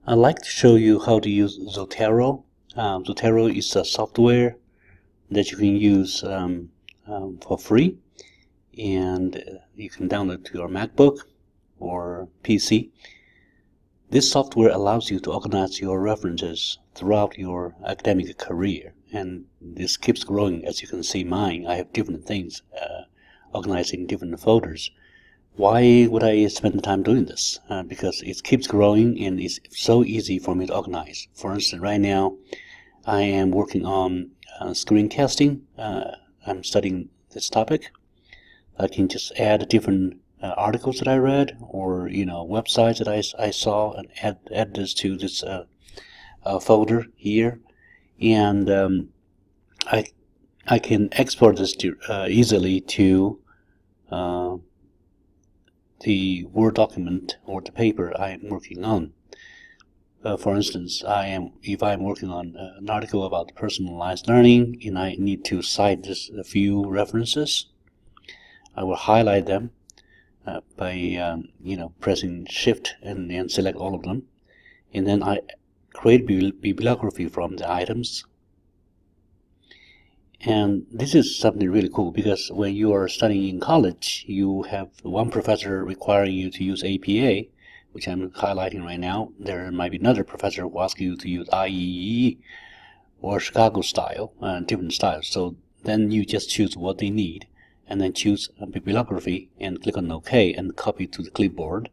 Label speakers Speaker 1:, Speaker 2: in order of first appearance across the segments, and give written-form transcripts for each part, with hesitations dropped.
Speaker 1: I'd like to show you how to use Zotero. Zotero is a software that you can use for free, and you can download to your MacBook or PC. This software allows you to organize your references throughout your academic career, and this keeps growing. As you can see mine, I have different things organized in different folders. Why would I spend the time doing this? Because it keeps growing and it's so easy for me to organize. For instance, right now I am working on screencasting. I'm studying this topic. I can just add different articles that I read, or websites that I saw, and add this to this folder here, and I can export this easily to the Word document or the paper I am working on. For instance, if I'm working on an article about personalized learning and I need to cite a few references, I will highlight them by pressing Shift and select all of them, and then I create bibliography from the items. And this is something really cool, because when you are studying in college, you have one professor requiring you to use APA, which I'm highlighting right now. There might be another professor who asks you to use IEEE or Chicago style, different styles. So then you just choose what they need, and then choose bibliography and click on OK and copy to the clipboard.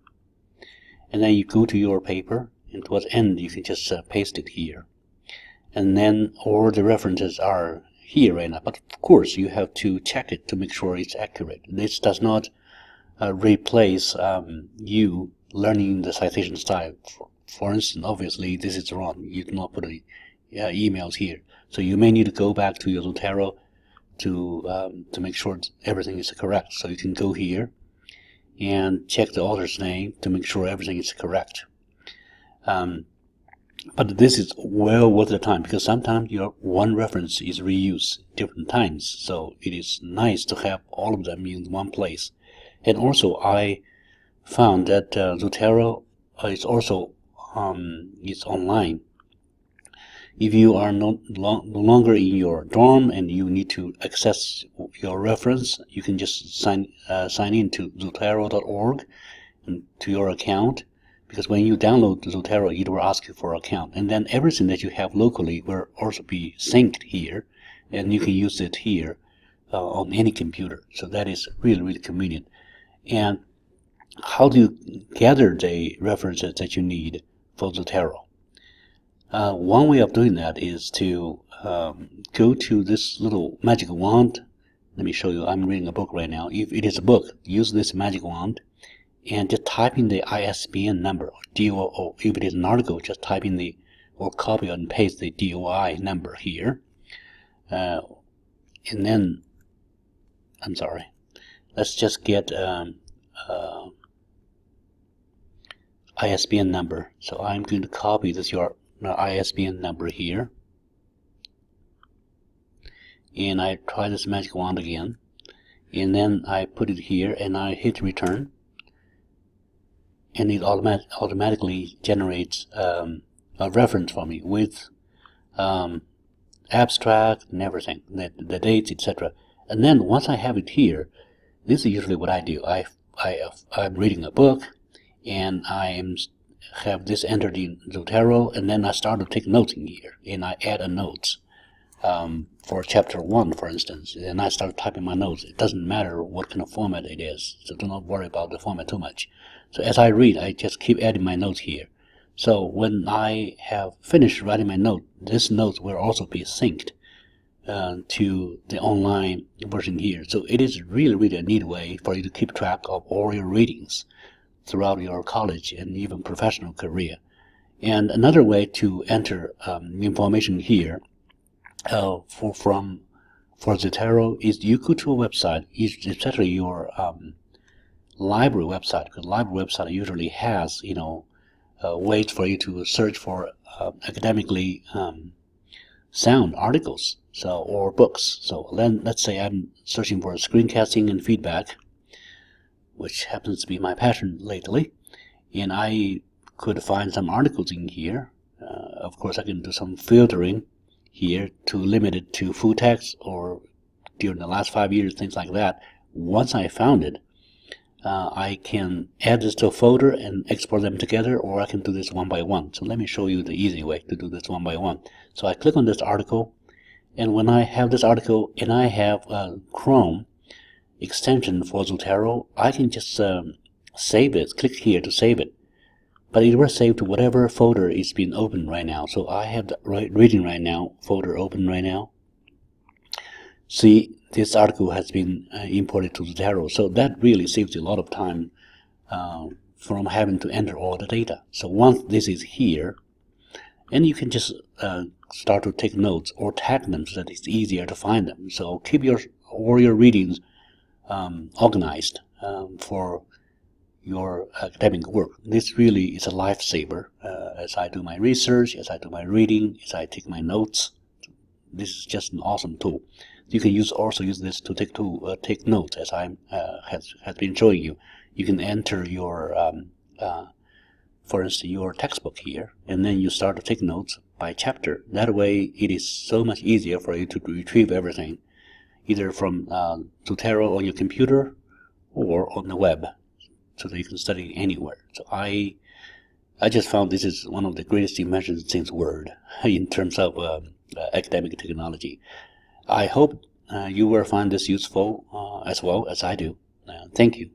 Speaker 1: And then you go to your paper, and towards the end you can just paste it here. And then all the references are here right now, but of course you have to check it to make sure it's accurate. This does not replace you learning the citation style. For instance, obviously this is wrong. You do not put emails here, so you may need to go back to your Zotero to make sure everything is correct. So you can go here and check the author's name to make sure everything is correct. But this is well worth the time, because sometimes your one reference is reused different times, so it is nice to have all of them in one place. And also I found that Zotero is also is online. If you are no longer in your dorm and you need to access your reference, you can just sign in to Zotero.org and to your account. Because when you download Zotero, it will ask you for an account, and then everything that you have locally will also be synced here, and you can use it here on any computer. So that is really, really convenient. And how do you gather the references that you need for Zotero? One way of doing that is to go to this little magic wand. Let me show you. I'm reading a book right now. If it is a book, use this magic wand and just type in the ISBN number, or DOI. If it is an article, just type in or copy and paste the DOI number here. And then, I'm sorry, let's just get ISBN number. So I'm going to copy your ISBN number here. And I try this magic wand again. And then I put it here and I hit return. And it automatically generates a reference for me with abstract and everything, the dates, etc. And then once I have it here, this is usually what I do. I'm reading a book, and I have this entered in Zotero, and then I start to take notes in here, and I add a notes for chapter 1, for instance, and I start typing my notes. It doesn't matter what kind of format it is, so do not worry about the format too much. So as I read, I just keep adding my notes here. So when I have finished writing my note, this note will also be synced to the online version here. So it is really, really a neat way for you to keep track of all your readings throughout your college and even professional career. And another way to enter information here for Zotero is you go to a website, especially your library website, because library website usually has ways for you to search for academically sound articles, or books. So then let's say I'm searching for screencasting and feedback, which happens to be my passion lately, and I could find some articles in here. Of course, I can do some filtering here to limit it to full text or during the last 5 years, things like that. Once I found it, I can add this to a folder and export them together, or I can do this one by one. So let me show you the easy way to do this one by one. So I click on this article, and when I have this article and I have a Chrome extension for Zotero, I can just save it, click here to save it. But it will save to whatever folder is being opened right now. So I have the reading right now folder open right now. See, this article has been imported to Zotero. So that really saves you a lot of time from having to enter all the data. So once this is here, and you can just start to take notes or tag them so that it's easier to find them. So keep all your readings organized for your academic work. This really is a lifesaver as I do my research, as I do my reading, as I take my notes. This is just an awesome tool. You can also use this to take notes, as I has been showing you. You can enter your, for instance, your textbook here, and then you start to take notes by chapter. That way, it is so much easier for you to retrieve everything, either from Zotero on your computer or on the web, so that you can study anywhere. So I just found this is one of the greatest inventions since Word in terms of academic technology. I hope you will find this useful as well as I do. Thank you.